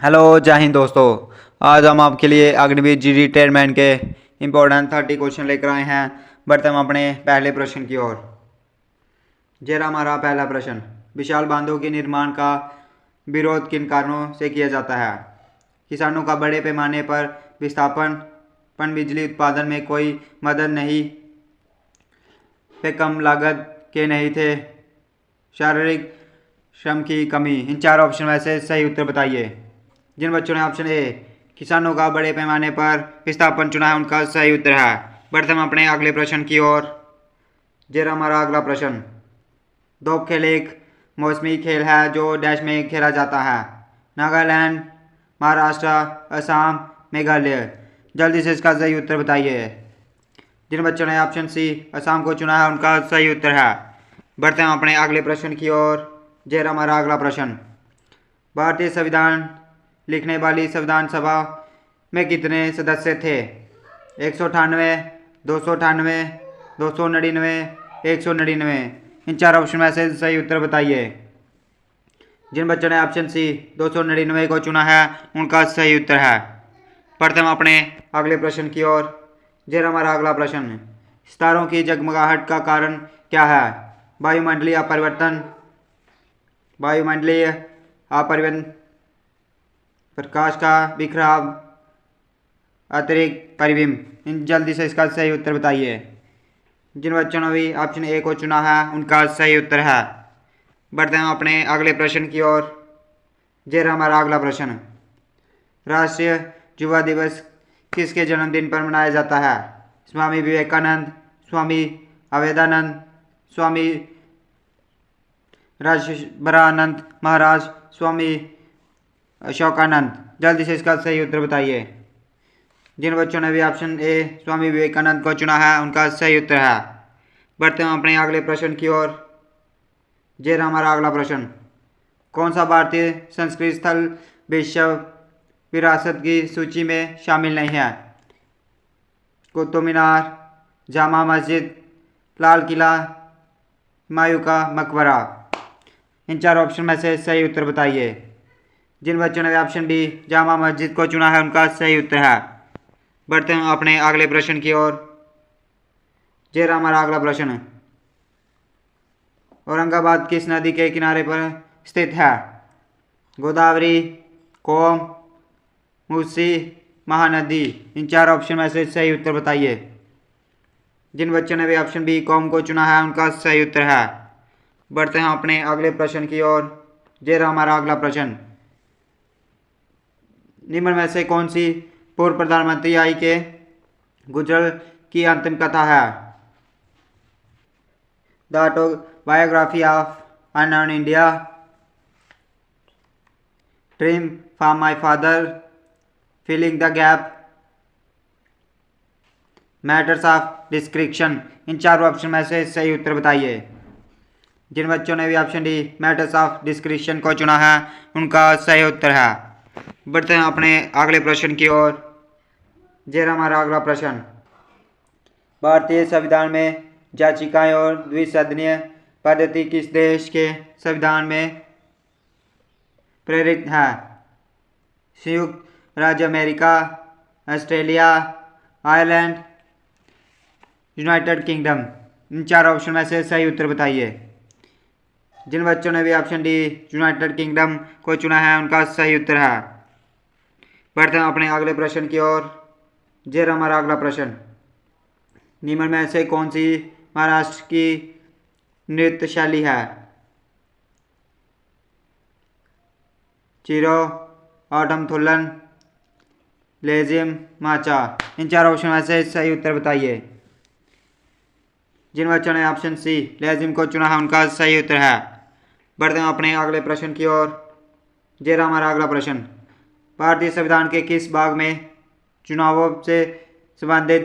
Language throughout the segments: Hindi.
हेलो जय हिंद दोस्तों। आज हम आपके लिए अग्निवीर जी रिटायरमेंट के इम्पोर्टेंट 30 क्वेश्चन लेकर आए हैं। बढ़ते हम अपने पहले प्रश्न की ओर। जरा हमारा पहला प्रश्न, विशाल बांधों के निर्माण का विरोध किन कारणों से किया जाता है? किसानों का बड़े पैमाने पर विस्थापन, पनबिजली उत्पादन में कोई मदद नहीं, पे कम लागत के नहीं थे, शारीरिक श्रम की कमी। इन चार ऑप्शन में से सही उत्तर बताइए। जिन बच्चों ने ऑप्शन ए किसानों का बड़े पैमाने पर विस्थापन चुना है उनका सही उत्तर है। बढ़ते हम अपने अगले प्रश्न की ओर। जरा हमारा अगला प्रश्न, दो खेल एक मौसमी खेल है जो डैश में खेला जाता है? नागालैंड, महाराष्ट्र, असम, मेघालय। जल्दी से इसका सही उत्तर बताइए। जिन बच्चों ने ऑप्शन सी असम को चुना है उनका सही उत्तर है। बढ़ते हैं अपने अगले प्रश्न की ओर। जरा हमारा अगला प्रश्न, भारतीय संविधान लिखने वाली संविधान सभा में कितने सदस्य थे? 198, 298, 299, 199। इन चार ऑप्शन में से सही उत्तर बताइए। जिन बच्चों ने ऑप्शन सी 299 को चुना है उनका सही उत्तर है। बढ़ते हम अपने अगले प्रश्न की ओर। जरा हमारा अगला प्रश्न, सितारों की जगमगाहट का कारण क्या है? वायुमंडलीय परिवर्तन, वायुमंडलीय अपरिवर्तन, प्रकाश का बिखराव, अतिरिक्त परिबिंब। इन जल्दी से इसका सही उत्तर बताइए। जिन बच्चों ने भी ऑप्शन ए को चुना है उनका सही उत्तर है। बढ़ते हैं अपने अगले प्रश्न की ओर। जरा हमारा अगला प्रश्न, राष्ट्रीय युवा दिवस किसके जन्मदिन पर मनाया जाता है? स्वामी विवेकानंद, स्वामी अवेदानंद, स्वामी राजभरानंद महाराज, स्वामी अशोकानंद। जल्दी से इसका सही उत्तर बताइए। जिन बच्चों ने भी ऑप्शन ए स्वामी विवेकानंद को चुना है उनका सही उत्तर है। बढ़ते हैं अपने अगले प्रश्न की ओर। जरा हमारा अगला प्रश्न, कौन सा भारतीय संस्कृति स्थल विश्व विरासत की सूची में शामिल नहीं है? कुतुब मीनार, जामा मस्जिद, लाल किला, हुमायूं का मकबरा। इन चार ऑप्शन में से सही उत्तर बताइए। जिन बच्चों ने ऑप्शन डी जामा मस्जिद को चुना है उनका सही उत्तर है। बढ़ते हैं अपने अगले प्रश्न की ओर। जरा हमारा अगला प्रश्न, औरंगाबाद किस नदी के किनारे पर स्थित है? गोदावरी, कोम, मूसी, महानदी। इन चार ऑप्शन में से सही उत्तर बताइए। जिन बच्चों ने भी ऑप्शन बी कोम को चुना है उनका सही उत्तर है। बढ़ते हैं अपने अगले प्रश्न की ओर। जरा हमारा अगला प्रश्न, निम्न में से कौन सी पूर्व प्रधानमंत्री आई के गुजर की अंतिम कथा है? द ऑटोबायोग्राफी ऑफ अनअर्न India, dream from my father, filling the gap, matters of description. इन चार ऑप्शन में से सही उत्तर बताइए। जिन बच्चों ने भी option D matters of description को चुना है उनका सही उत्तर है। बढ़ते हैं अपने अगले प्रश्न की ओर। जरा हमारा अगला प्रश्न, भारतीय संविधान में याचिकाएं और द्विसदनीय पद्धति किस देश के संविधान में प्रेरित है? संयुक्त राज्य America, Australia, Ireland, United Kingdom. इन चार ऑप्शन में से सही उत्तर बताइए। जिन बच्चों ने भी ऑप्शन डी यूनाइटेड किंगडम को चुना है उनका सही उत्तर है। बढ़ते हैं अपने अगले प्रश्न की ओर। जरा हमारा अगला प्रश्न, निम्न में से कौन सी महाराष्ट्र की नृत्य शैली है? चिरो, ऑटम थुल्लन, लेजिम, माचा। इन चार ऑप्शन में से सही उत्तर बताइए। जिन बच्चों ने ऑप्शन सी लेजिम को चुना है उनका सही उत्तर है। बढ़ते हैं अपने अगले प्रश्न की ओर। जरा हमारा अगला प्रश्न, भारतीय संविधान के किस भाग में चुनावों से संबंधित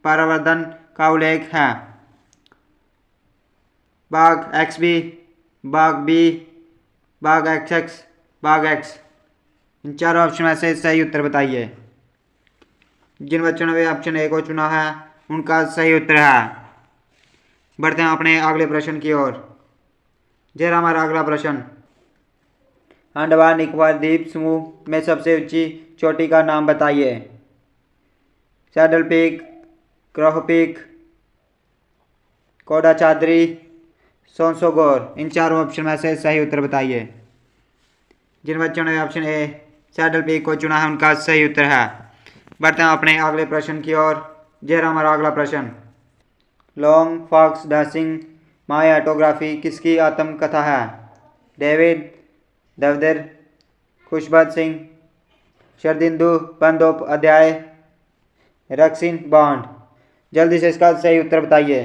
प्रावधान का उल्लेख है? भाग एक्स बी, भाग बी, भाग एक्स एक्स, भाग एक्स। इन चार ऑप्शन में से सही उत्तर बताइए। जिन बच्चों ने भी ऑप्शन ए को चुना है उनका सही उत्तर है। बढ़ते हैं अपने अगले प्रश्न की ओर। जरा हमारा अगला प्रश्न, अंडमान निकोबार द्वीप समूह में सबसे ऊंची चोटी का नाम बताइए। सैडल पीक, क्रोह पीक, कोडाचाद्री, सोनसोगोर। इन चारों ऑप्शन में से सही उत्तर बताइए। जिन बच्चों ने ऑप्शन ए सैडल पीक को चुना है उनका सही उत्तर है। बढ़ते हैं अपने अगले प्रश्न की ओर। यह हमारा अगला प्रश्न। Lone fox dancing my autobiography किसकी आत्मकथा है? David Davidar, Khushwant Singh, Sharadindu Bandyopadhyay, Ruskin Bond. जल्दी से इसका सही उत्तर बताइए।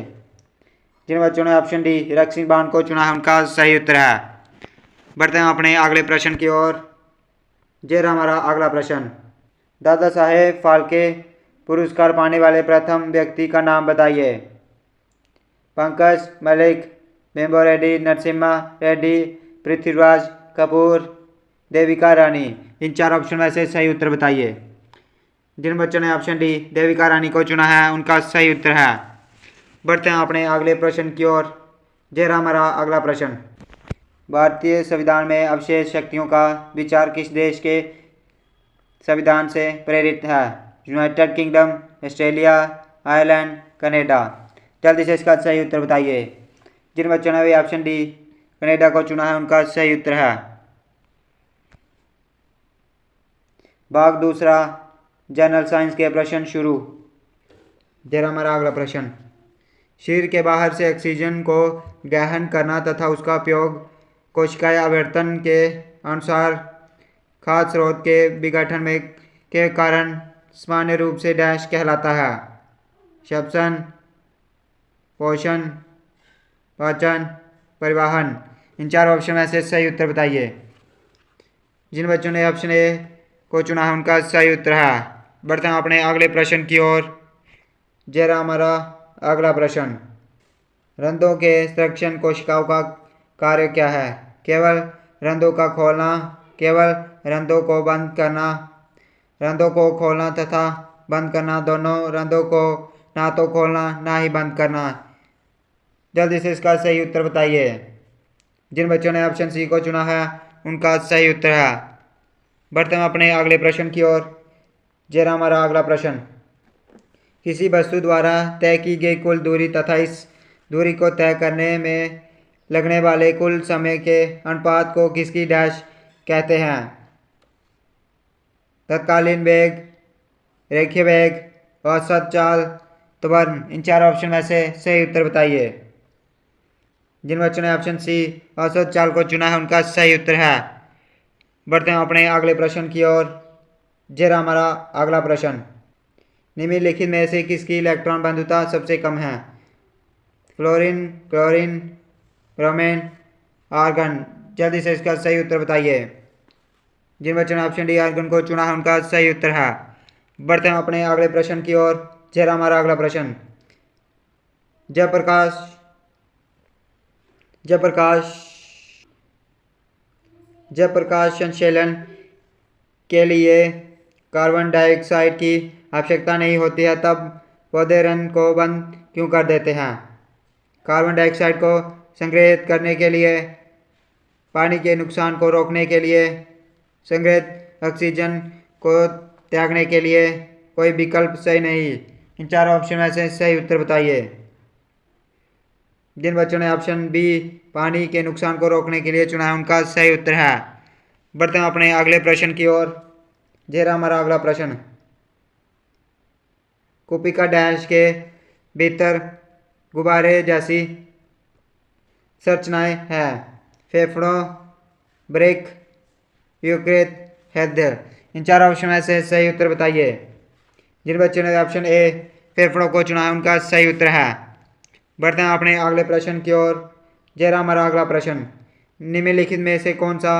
जिन बच्चों ने ऑप्शन डी रक्सिन बॉन्ड को चुना है उनका सही उत्तर है। बढ़ते हैं अपने अगले प्रश्न की ओर। यह हमारा अगला प्रश्न। दादा साहेब फाल्के पुरस्कार पाने वाले प्रथम व्यक्ति का नाम बताइए। पंकज मलिक, बेम्बो रेड्डी नरसिम्हा रेड्डी, पृथ्वीराज कपूर, देविका रानी। इन चार ऑप्शन में से सही उत्तर बताइए। जिन बच्चों ने ऑप्शन डी देविका रानी को चुना है उनका सही उत्तर है। बढ़ते हैं अपने अगले प्रश्न की ओर। यह हमारा अगला प्रश्न। भारतीय संविधान में अवशेष शक्तियों का विचार किस देश के संविधान से प्रेरित है? United kingdom, Australia, Ireland, Canada. जल्दी से इसका सही उत्तर बताइए। जिन बच्चों ने भी ऑप्शन डी कनाडा को चुना है उनका सही उत्तर है। भाग दूसरा जनरल साइंस के प्रश्न शुरू। जरा हमारा अगला प्रश्न। शरीर के बाहर से ऑक्सीजन को ग्रहण करना तथा उसका उपयोग कोशिकाएं आवर्तन के अनुसार खाद्य स्रोत के विघटन में के कारण सामान्य रूप से डैश कहलाता है? श्वसन, पोषण, पाचन, परिवहन। इन चार ऑप्शन में से सही उत्तर बताइए। जिन बच्चों ने ऑप्शन ए को चुना है उनका सही उत्तर है। बढ़ते हैं अपने अगले प्रश्न की ओर। जरा हमारा अगला प्रश्न। रंध्रों के संरक्षण कोशिकाओं का कार्य क्या है? केवल रंध्रों का खोलना, केवल रंध्रों को बंद करना, रंध्रों को खोलना तथा बंद करना, दोनों रंध्रों को ना तो खोलना ना ही बंद करना। जल्दी से इसका सही उत्तर बताइए। जिन बच्चों ने ऑप्शन सी को चुना है उनका सही उत्तर है। बढ़ते हैं अपने अगले प्रश्न की ओर। जरा हमारा अगला प्रश्न। किसी वस्तु द्वारा तय की गई कुल दूरी तथा इस दूरी को तय करने में लगने वाले कुल समय के अनुपात को किसकी डैश कहते हैं? तत्कालीन वेग, रेखीय वेग, औसत चाल, त्वरण। इन चार ऑप्शन में से सही उत्तर बताइए। जिन बच्चों ने ऑप्शन सी औसत चाल को चुना है उनका सही उत्तर है। बढ़ते हैं अपने अगले प्रश्न की ओर। जरा हमारा अगला प्रश्न। निम्नलिखित में से किसकी इलेक्ट्रॉन बंधुता सबसे कम है? Fluorine, chlorine, bromine, argon. जल्दी से इसका सही उत्तर बताइए। जिन बच्चों ने ऑप्शन डी आर्गन को चुना है उनका सही उत्तर है। बढ़ते हैं अपने अगले प्रश्न की ओर। जरा हमारा अगला प्रश्न। जयप्रकाश संश्लेषण के लिए कार्बन डाइऑक्साइड की आवश्यकता नहीं होती है, तब पौधे रंग को बंद क्यों कर देते हैं? कार्बन डाइऑक्साइड को संग्रहित करने के लिए, पानी के नुकसान को रोकने के लिए, संग्रहित ऑक्सीजन को त्यागने के लिए, कोई विकल्प सही नहीं। इन चार ऑप्शन में से सही उत्तर बताइए। जिन बच्चों ने ऑप्शन बी पानी के नुकसान को रोकने के लिए चुना है उनका सही उत्तर है। बढ़ते हैं अपने अगले प्रश्न की ओर। जरा हमारा अगला प्रश्न। कुपिका डैश के भीतर गुब्बारे जैसी संरचनाएं हैं? फेफड़ों, ब्रेक, यकृत, हृदय। इन चार ऑप्शन में से सही उत्तर बताइए। जिन बच्चों ने ऑप्शन ए फेफड़ों को चुना है उनका सही उत्तर है। बढ़ते हैं अपने अगले प्रश्न की ओर। जरा हमारा अगला प्रश्न। निम्नलिखित में से कौन सा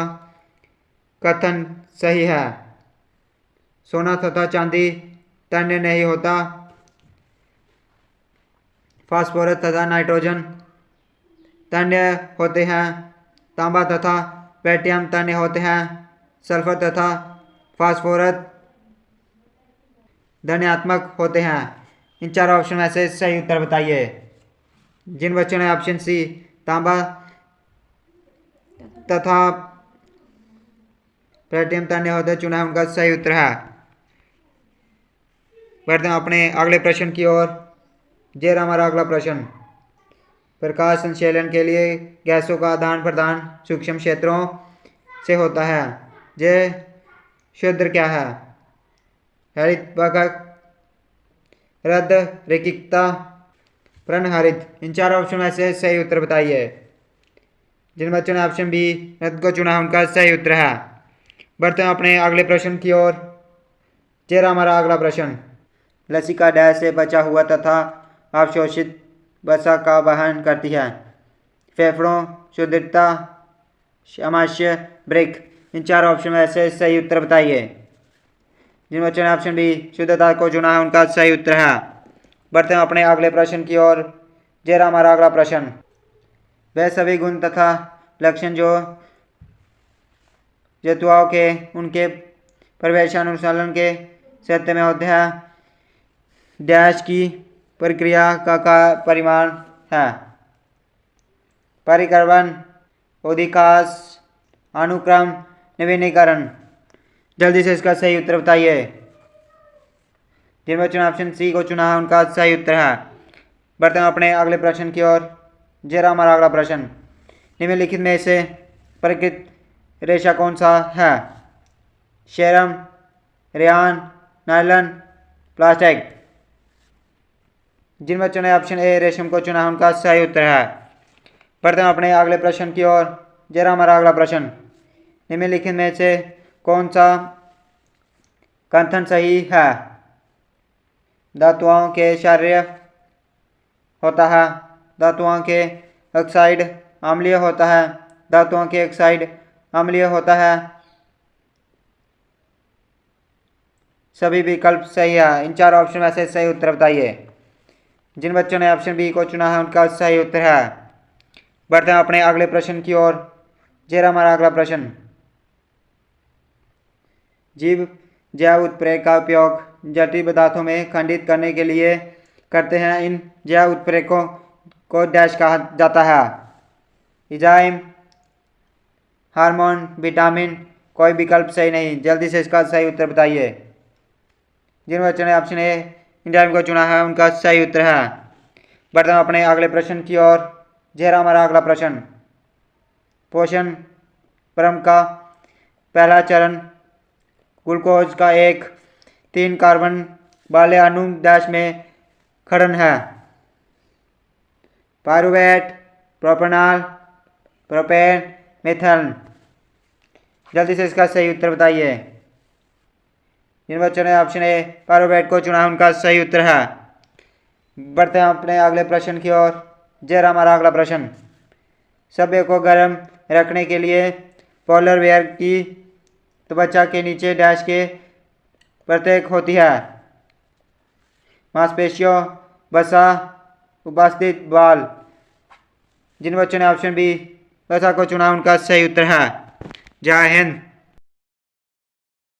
कथन सही है? सोना तथा चांदी तन्य नहीं होता, फास्फोरस तथा नाइट्रोजन तन्य होते हैं, तांबा तथा प्लेटिनम तन्य होते हैं, सल्फर तथा फास्फोरस धनात्मक होते हैं। इन चार ऑप्शन में से सही उत्तर बताइए। जिन बच्चों ने ऑप्शन सी तांबा तथा प्लेटिनम तन्य होते चुना है उनका सही उत्तर है। बढ़ते हैं अपने अगले प्रश्न की ओर। ये रहा हमारा अगला प्रश्न। प्रकाश संश्लेषण के लिए गैसों का आदान प्रदान सूक्ष्म क्षेत्रों से होता है। ये शुद्र क्या है? हरित वाहक, रद्द, रेखिकता, प्रणहरित। इन चार ऑप्शन में से सही उत्तर बताइए। जिन बच्चों ने ऑप्शन बी रद्द को चुना उनका सही उत्तर है। बढ़ते हैं अपने अगले प्रश्न की ओर। ये रहा हमारा अगला प्रश्न। लसिका डैश से बचा हुआ तथा अवशोषित वसा का वहन करती है। फेफड़ों, शुद्धता, आमाशय, ब्रेक। इन चार ऑप्शन में से सही उत्तर बताइए। जिन बच्चों ने ऑप्शन बी शुद्धता को चुना है उनका सही उत्तर है। बढ़ते हैं अपने अगले प्रश्न की ओर। ये रहा हमारा अगला प्रश्न। वह सभी गुण तथा लक्षण जो जतुआओं के उनके प्रवेशानुसंधान के सत्य में होते हैं डैश की प्रक्रिया का परिमाण है। परिक्रमण, उदिकास, अनुक्रम, नवीनीकरण। जल्दी से इसका सही उत्तर बताइए। जिन बच्चों ने ऑप्शन सी को चुना है उनका सही उत्तर है। बढ़ते हैं अपने अगले प्रश्न की ओर। जरा हमारा अगला प्रश्न। निम्नलिखित में से प्रकृत रेशा कौन सा है? शेरम, रेयान, नायलन, प्लास्टिक। जिन बच्चों ने ऑप्शन ए रेशम को चुना है उनका सही उत्तर है। बढ़ते हैं अपने अगले प्रश्न की ओर। जरा हमारा अगला प्रश्न। निम्नलिखित में से कौन सा कथन सही है? धातुओं के क्षारीय होता है, धातुओं के ऑक्साइड अम्लीय होता है, धातुओं के ऑक्साइड अम्लीय होता है। सभी विकल्प सही है। इन चार ऑप्शन में से सही उत्तर बताइए। जिन बच्चों ने ऑप्शन बी को चुना है उनका सही उत्तर है। बढ़ते हैं अपने अगले प्रश्न की ओर। जरा हमारा अगला प्रश्न। जीव जैव उत्प्रेरक का उपयोग जटिल पदार्थों में खंडित करने के लिए करते हैं। इन जैव उत्प्रेरकों को डैश कहा जाता है। Enzyme, hormone, vitamin. कोई विकल्प सही नहीं। जल्दी से इसका सही उत्तर बताइए। जिन बच्चों ने ऑप्शन ए एंजाइम को चुना है उनका सही उत्तर है। बढ़ते हैं अपने अगले प्रश्न की ओर। जरा हमारा अगला प्रश्न। पोषण परम का पहला चरण ग्लूकोज का एक 3 कार्बन वाले अणु डैश में खड़न है। Pyruvate, propanol, propane, methanol. जल्दी से इसका सही उत्तर बताइए। जिन बच्चों ने ऑप्शन ए पायरुवेट को चुना है उनका सही उत्तर है। बढ़ते हैं अपने अगले प्रश्न की ओर। जरा हमारा अगला प्रश्न। सभ्य को गर्म रखने के लिए पोलर बेयर की त्वचा के नीचे डैश के प्रत्येक होती है। मांसपेशियों, वसा, उपस्थित बाल। जिन बच्चों ने ऑप्शन बी वसा को चुना उनका सही उत्तर है। जय हिंद।